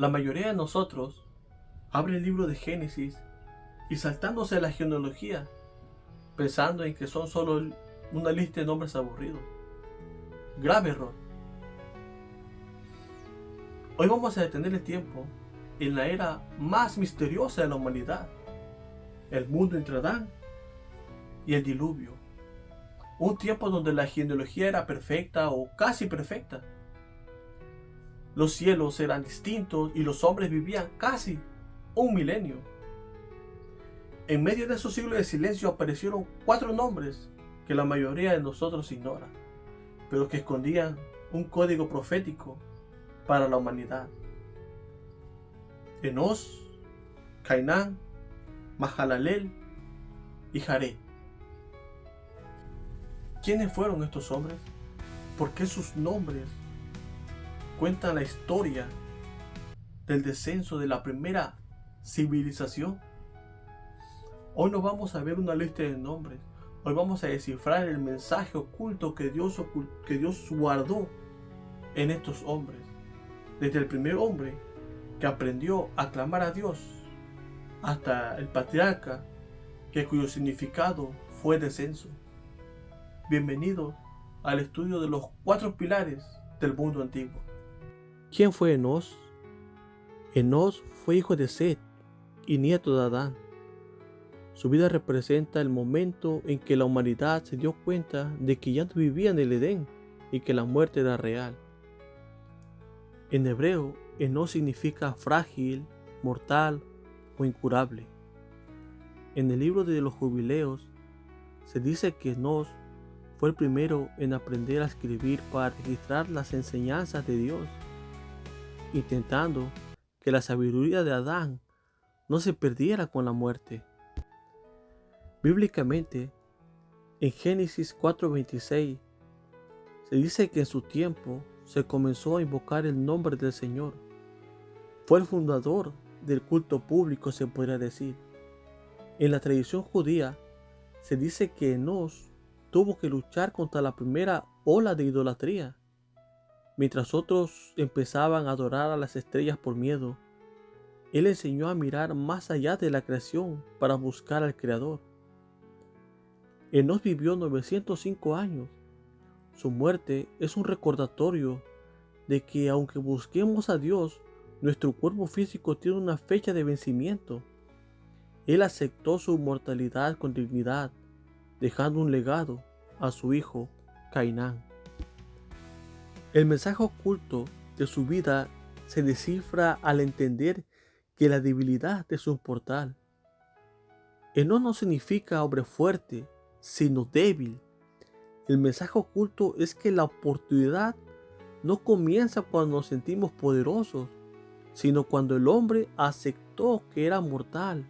La mayoría de nosotros abre el libro de Génesis y saltándose a la genealogía, pensando en que son solo una lista de nombres aburridos. Grave error. Hoy vamos a detener el tiempo en la era más misteriosa de la humanidad, el mundo entre Adán y el diluvio. Un tiempo donde la genealogía era perfecta o casi perfecta. Los cielos eran distintos y los hombres vivían casi un milenio. En medio de esos siglos de silencio aparecieron 4 nombres que la mayoría de nosotros ignora, pero que escondían un código profético para la humanidad. Enos, Cainán, Mahalalel y Jared. ¿Quiénes fueron estos hombres? ¿Por qué sus nombres cuentan la historia del descenso de la primera civilización? Hoy no vamos a ver una lista de nombres. Hoy vamos a descifrar el mensaje oculto que Dios guardó en estos hombres. Desde el primer hombre que aprendió a clamar a Dios hasta el patriarca cuyo significado fue descenso. Bienvenidos al estudio de los 4 pilares del mundo antiguo. ¿Quién fue Enos? Enos fue hijo de Set y nieto de Adán. Su vida representa el momento en que la humanidad se dio cuenta de que ya no vivía en el Edén y que la muerte era real. En hebreo, Enos significa frágil, mortal o incurable. En el libro de los Jubileos se dice que Enos fue el primero en aprender a escribir para registrar las enseñanzas de Dios, intentando que la sabiduría de Adán no se perdiera con la muerte. Bíblicamente, en Génesis 4:26, se dice que en su tiempo se comenzó a invocar el nombre del Señor. Fue el fundador del culto público, se podría decir. En la tradición judía, se dice que Enos tuvo que luchar contra la primera ola de idolatría. Mientras otros empezaban a adorar a las estrellas por miedo, él enseñó a mirar más allá de la creación para buscar al Creador. Enos vivió 905 años. Su muerte es un recordatorio de que aunque busquemos a Dios, nuestro cuerpo físico tiene una fecha de vencimiento. Él aceptó su mortalidad con dignidad, dejando un legado a su hijo Cainán. El mensaje oculto de su vida se descifra al entender que la debilidad es un portal. Enos no significa hombre fuerte, sino débil. El mensaje oculto es que la oportunidad no comienza cuando nos sentimos poderosos, sino cuando el hombre aceptó que era mortal.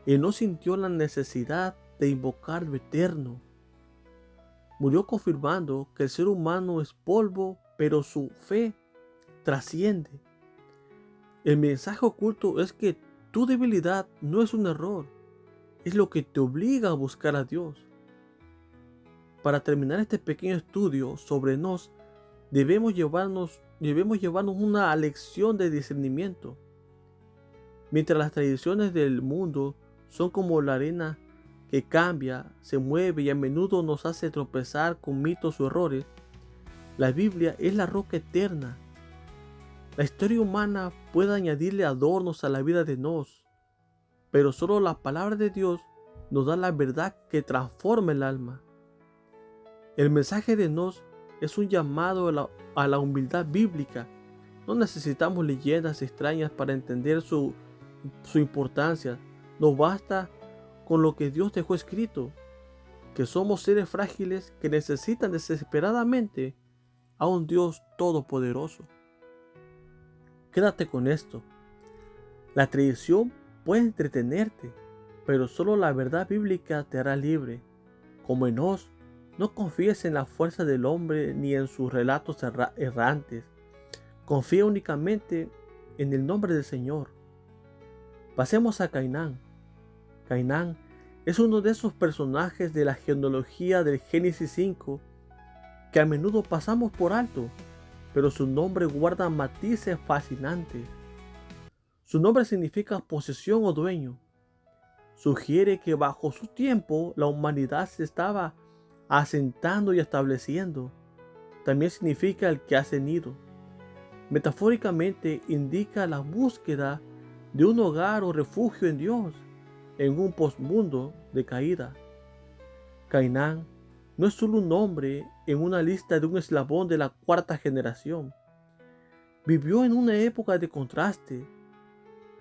Enos sintió la necesidad de invocar lo eterno. Murió confirmando que el ser humano es polvo, pero su fe trasciende. El mensaje oculto es que tu debilidad no es un error, es lo que te obliga a buscar a Dios. Para terminar este pequeño estudio sobre Enos, debemos llevarnos una lección de discernimiento. Mientras las tradiciones del mundo son como la arena que cambia, se mueve y a menudo nos hace tropezar con mitos o errores, la Biblia es la roca eterna. La historia humana puede añadirle adornos a la vida de Enos, pero solo la palabra de Dios nos da la verdad que transforma el alma. El mensaje de Enos es un llamado a la humildad bíblica. No necesitamos leyendas extrañas para entender su importancia. Nos basta con lo que Dios dejó escrito, que somos seres frágiles que necesitan desesperadamente a un Dios todopoderoso. Quédate con esto. La tradición puede entretenerte, pero solo la verdad bíblica te hará libre. Como Enos, no confíes en la fuerza del hombre ni en sus relatos errantes. Confía únicamente en el nombre del Señor. Pasemos a Cainán. Cainán es uno de esos personajes de la genealogía del Génesis 5 que a menudo pasamos por alto. pero su nombre guarda matices fascinantes. Su nombre significa posesión o dueño. Sugiere que bajo su tiempo la humanidad se estaba asentando y estableciendo. También significa el que ha cenido. Metafóricamente indica la búsqueda de un hogar o refugio en Dios en un postmundo de caída. Cainán no es solo un nombre en una lista de un eslabón de la cuarta generación. Vivió en una época de contraste.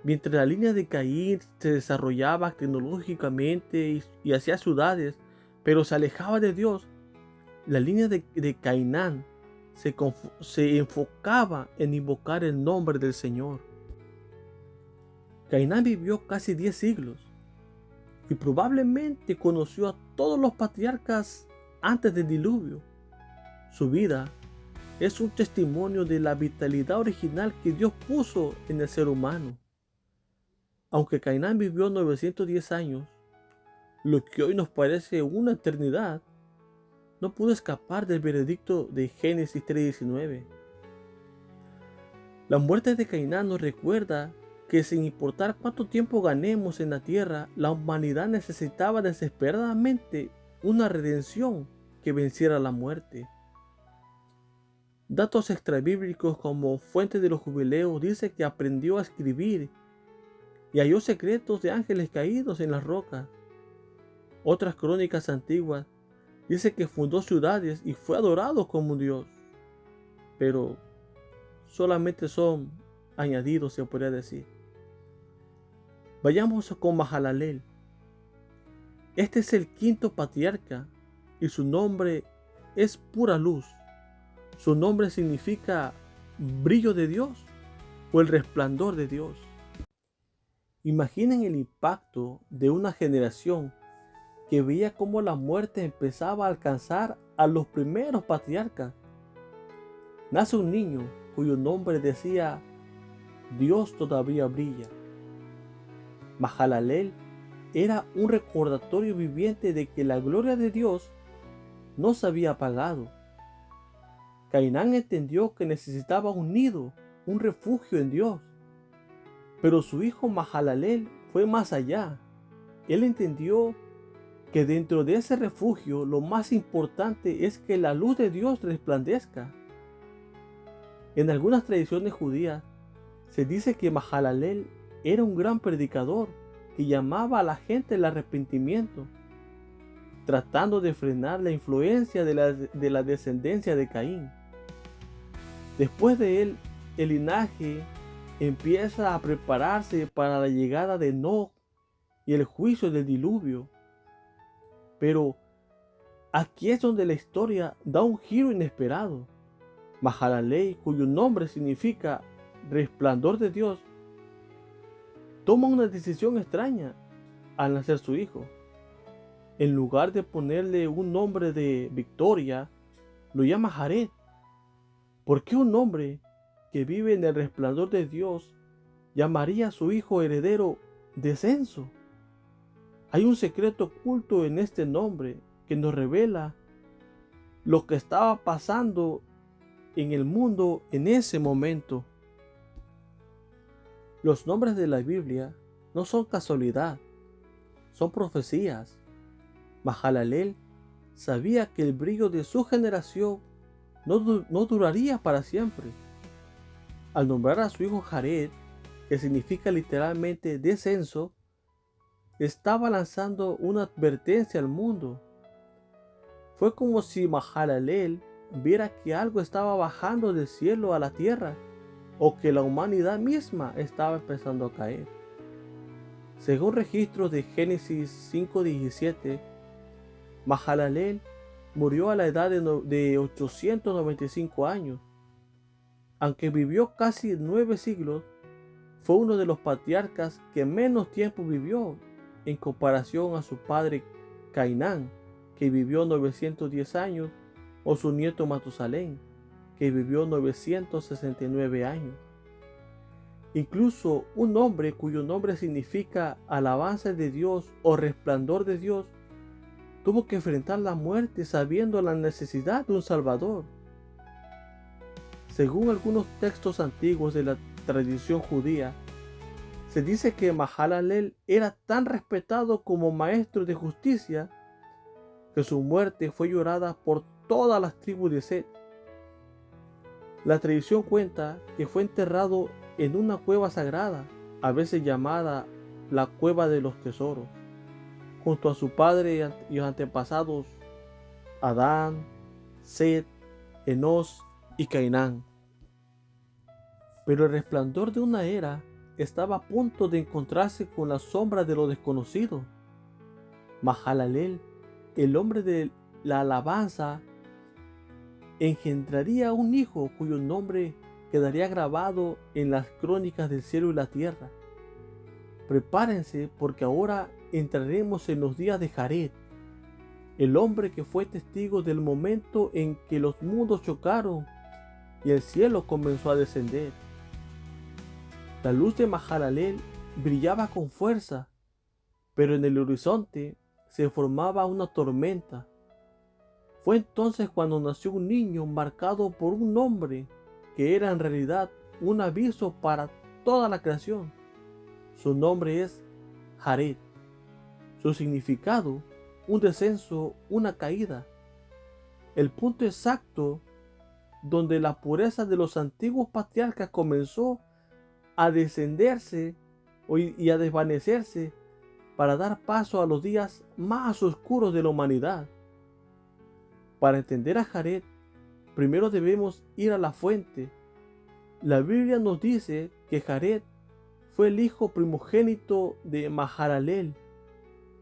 Mientras la línea de Caín se desarrollaba tecnológicamente y hacía ciudades, pero se alejaba de Dios, la línea de Cainán se enfocaba en invocar el nombre del Señor. Cainán vivió casi 10 siglos y probablemente conoció a todos los patriarcas antes del diluvio. Su vida es un testimonio de la vitalidad original que Dios puso en el ser humano. Aunque Cainán vivió 910 años, lo que hoy nos parece una eternidad, no pudo escapar del veredicto de Génesis 3:19. La muerte de Cainán nos recuerda que sin importar cuánto tiempo ganemos en la tierra, la humanidad necesitaba desesperadamente una redención que venciera la muerte. Datos extrabíblicos como Fuente de los Jubileos dice que aprendió a escribir y halló secretos de ángeles caídos en las rocas. Otras crónicas antiguas dice que fundó ciudades y fue adorado como un dios. Pero solamente son añadidos, se podría decir. Vayamos con Mahalalel. Este es el quinto patriarca y su nombre es pura luz. Su nombre significa brillo de Dios o el resplandor de Dios. Imaginen el impacto de una generación que veía cómo la muerte empezaba a alcanzar a los primeros patriarcas. Nace un niño cuyo nombre decía: Dios todavía brilla. Mahalalel era un recordatorio viviente de que la gloria de Dios no se había apagado. Cainán entendió que necesitaba un nido, un refugio en Dios. Pero su hijo Mahalalel fue más allá. Él entendió que dentro de ese refugio lo más importante es que la luz de Dios resplandezca. En algunas tradiciones judías se dice que Mahalalel era un gran predicador que llamaba a la gente al arrepentimiento, tratando de frenar la influencia de la descendencia de Caín. Después de él, el linaje empieza a prepararse para la llegada de Enoc y el juicio del diluvio. Pero aquí es donde la historia da un giro inesperado. Mahalalel, cuyo nombre significa resplandor de Dios, toma una decisión extraña al nacer su hijo. En lugar de ponerle un nombre de victoria, lo llama Jared. ¿Por qué un hombre que vive en el resplandor de Dios llamaría a su hijo heredero descenso? Hay un secreto oculto en este nombre que nos revela lo que estaba pasando en el mundo en ese momento. Los nombres de la Biblia no son casualidad, son profecías. Mahalalel sabía que el brillo de su generación no duraría para siempre. Al nombrar a su hijo Jared, que significa literalmente descenso, estaba lanzando una advertencia al mundo. Fue como si Mahalalel viera que algo estaba bajando del cielo a la tierra, o que la humanidad misma estaba empezando a caer. Según registros de Génesis 5:17, Mahalalel murió a la edad de 895 años. Aunque vivió casi 9 siglos, fue uno de los patriarcas que menos tiempo vivió en comparación a su padre Cainán, que vivió 910 años, o su nieto Matusalén, que vivió 969 años. Incluso un hombre cuyo nombre significa alabanza de Dios o resplandor de Dios, tuvo que enfrentar la muerte sabiendo la necesidad de un Salvador. Según algunos textos antiguos de la tradición judía, se dice que Mahalalel era tan respetado como maestro de justicia que su muerte fue llorada por todas las tribus de Set. La tradición cuenta que fue enterrado en una cueva sagrada, a veces llamada la Cueva de los Tesoros, junto a su padre y los antepasados Adán, Set, Enos y Cainán. Pero el resplandor de una era estaba a punto de encontrarse con la sombra de lo desconocido. Mahalalel, el hombre de la alabanza, engendraría un hijo cuyo nombre quedaría grabado en las crónicas del cielo y la tierra. Prepárense porque ahora entraremos en los días de Jared, el hombre que fue testigo del momento en que los mundos chocaron y el cielo comenzó a descender. La luz de Mahalalel brillaba con fuerza, pero en el horizonte se formaba una tormenta. Fue entonces cuando nació un niño marcado por un nombre que era en realidad un aviso para toda la creación. Su nombre es Jared. Su significado, un descenso, una caída. El punto exacto donde la pureza de los antiguos patriarcas comenzó a descenderse y a desvanecerse para dar paso a los días más oscuros de la humanidad. Para entender a Jared, primero debemos ir a la fuente. La Biblia nos dice que Jared fue el hijo primogénito de Mahalalel,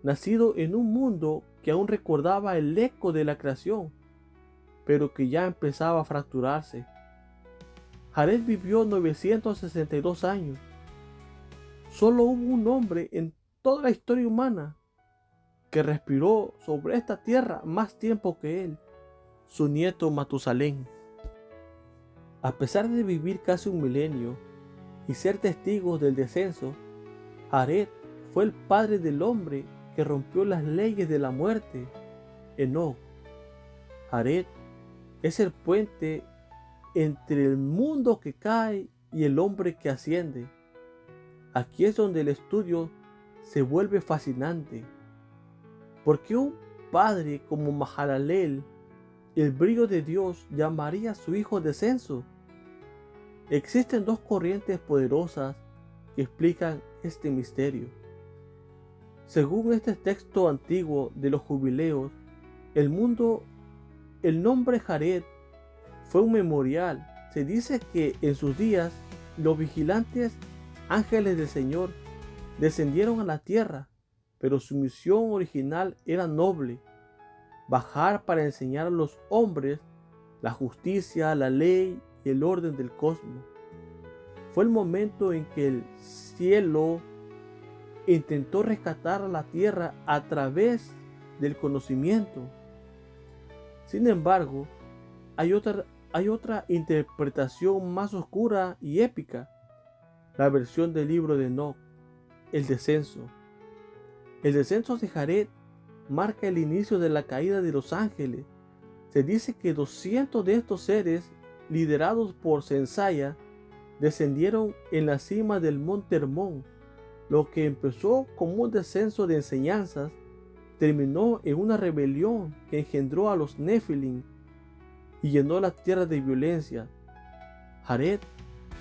nacido en un mundo que aún recordaba el eco de la creación, pero que ya empezaba a fracturarse. Jared vivió 962 años. Solo hubo un hombre en toda la historia humana que respiró sobre esta tierra más tiempo que él, su nieto Matusalén. A pesar de vivir casi un milenio y ser testigos del descenso, Jared fue el padre del hombre que rompió las leyes de la muerte, Enoc. Jared es el puente entre el mundo que cae y el hombre que asciende. Aquí es donde el estudio se vuelve fascinante, porque un padre como Mahalalel, el brillo de Dios, llamaría a su hijo descenso. Existen dos corrientes poderosas que explican este misterio. Según este texto antiguo de los jubileos, el nombre Jared fue un memorial. Se dice que en sus días los vigilantes ángeles del Señor descendieron a la tierra, pero su misión original era noble: bajar para enseñar a los hombres la justicia, la ley y el orden del cosmos. Fue el momento en que el cielo intentó rescatar a la tierra a través del conocimiento. Sin embargo, hay otra interpretación más oscura y épica, la versión del libro de Enoc, el descenso. El descenso de Jared marca el inicio de la caída de los ángeles. Se dice que 200 de estos seres, liderados por Sensaya, descendieron en la cima del monte Hermón. Lo que empezó como un descenso de enseñanzas terminó en una rebelión que engendró a los Nefilim y llenó la tierra de violencia. Jared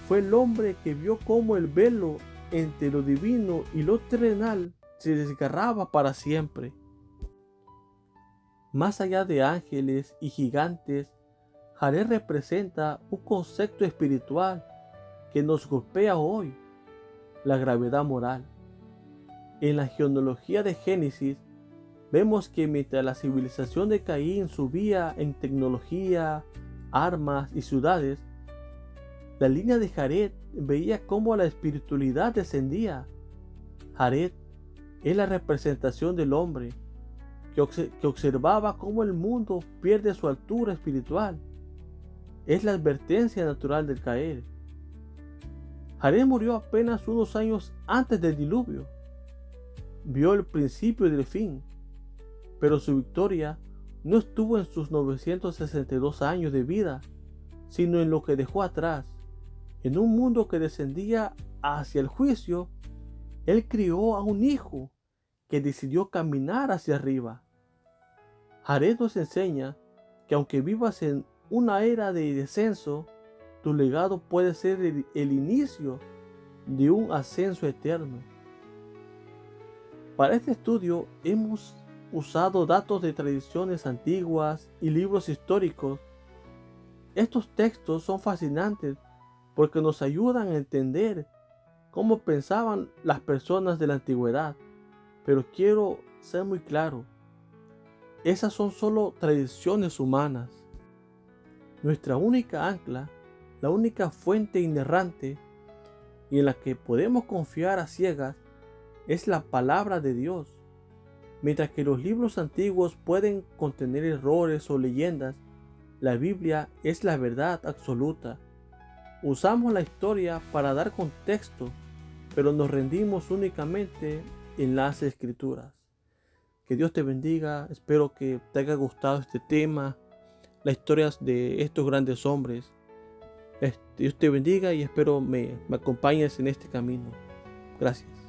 fue el hombre que vio cómo el velo entre lo divino y lo terrenal se desgarraba para siempre. Más allá de ángeles y gigantes, Jared representa un concepto espiritual que nos golpea hoy: la gravedad moral. En la genealogía de Génesis vemos que mientras la civilización de Caín subía en tecnología, armas y ciudades, la línea de Jared veía cómo la espiritualidad descendía. Jared es la representación del hombre que observaba cómo el mundo pierde su altura espiritual. Es la advertencia natural del caer. Jared murió apenas unos años antes del diluvio. Vio el principio del fin, pero su victoria no estuvo en sus 962 años de vida, sino en lo que dejó atrás. En un mundo que descendía hacia el juicio, Él crió a un hijo que decidió caminar hacia arriba. Jared nos enseña que aunque vivas en una era de descenso, tu legado puede ser el inicio de un ascenso eterno. Para este estudio hemos usado datos de tradiciones antiguas y libros históricos. Estos textos son fascinantes porque nos ayudan a entender cómo pensaban las personas de la antigüedad. Pero quiero ser muy claro, esas son solo tradiciones humanas. Nuestra única ancla, la única fuente inerrante y en la que podemos confiar a ciegas, es la palabra de Dios. Mientras que los libros antiguos pueden contener errores o leyendas, la Biblia es la verdad absoluta. Usamos la historia para dar contexto, pero nos rendimos únicamente en las Escrituras. Que Dios te bendiga. Espero que te haya gustado este tema, las historias de estos grandes hombres. Dios te bendiga y espero me acompañes en este camino. Gracias.